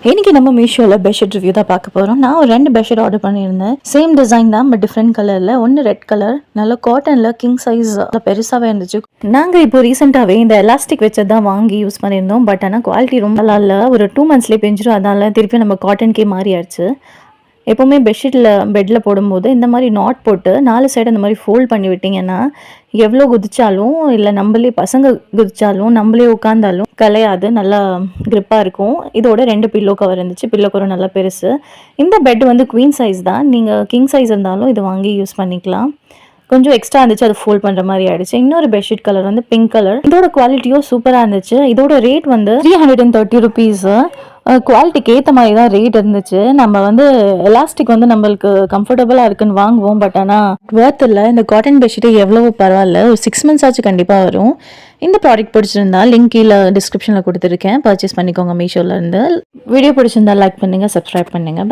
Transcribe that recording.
இன்னைக்கு நம்ம மீஷோல bedsheet review தான் பார்க்க போறோம். நான் ஒரு 2 பெட்ஷீட் ஆர்டர் பண்ணியிருந்தேன். சேம் டிசைன் தான், பட் டிஃப்ரெண்ட் கலர்ல. ஒன்னு ரெட் கலர், நல்ல காட்டன்ல கிங் சைஸ் பெருசாவே இருந்துச்சு. நாங்க இப்போ ரீசெண்டாவே இந்த எலாஸ்டிக் வச்சது தான் வாங்கி யூஸ் பண்ணியிருந்தோம். பட் ஆனால் குவாலிட்டி ரொம்ப நல்லா இல்லை. ஒரு 2 monthsலேயே பிஞ்சிடும். அதனால திருப்பி நம்ம காட்டன்கே மாறியாச்சு. எப்போவுமே பெட்டில் போடும்போது இந்த மாதிரி நாட் போட்டு 4 சைடு அந்த மாதிரி ஃபோல்ட் பண்ணி விட்டிங்கன்னா எவ்வளோ குதிச்சாலும் இல்லை நம்மளே பசங்க குதிச்சாலும் நம்மளே உட்காந்தாலும் கலையாது, நல்லா க்ரிப்பாக இருக்கும். இதோட 2 பில்லோ கவர் இருந்துச்சு. பில்லோ கவர் நல்லா பெருசு. இந்த பெட் வந்து குவீன் சைஸ் தான். நீங்கள் கிங் சைஸ் இருந்தாலும் இது வாங்கி யூஸ் பண்ணிக்கலாம். கொஞ்சம் எக்ஸ்ட்ரா இருந்துச்சு, அது ஃபோல்ட் பண்ணுற மாதிரி ஆயிடுச்சு. இன்னொரு பெட்ஷீட் கலர் வந்து பிங்க் கலர். இதோட குவாலிட்டியும் சூப்பராக இருந்துச்சு. இதோட ரேட் வந்து 330 ருபீஸு. குவாலிட்டிக்கு ஏற்ற மாதிரி தான் ரேட் இருந்துச்சு. நம்ம வந்து எலாஸ்டிக் வந்து நம்மளுக்கு கம்ஃபர்டபுளாக இருக்குன்னு வாங்குவோம். பட் ஆனால் ஒர்த் இல்லை. இந்த காட்டன் பெட்ஷீட்டு எவ்வளவோ பரவாயில்ல. ஒரு 6 months ஆச்சு கண்டிப்பாக வரும். இந்த ப்ராடக்ட் பிடிச்சிருந்தா லிங்க் கீழே டிஸ்கிரிப்ஷனில் கொடுத்துருக்கேன். பர்ச்சேஸ் பண்ணிக்கோங்க மீஷோலேருந்து. வீடியோ பிடிச்சிருந்தா லைக் பண்ணுங்கள், சப்ஸ்கிரைப் பண்ணுங்கள்.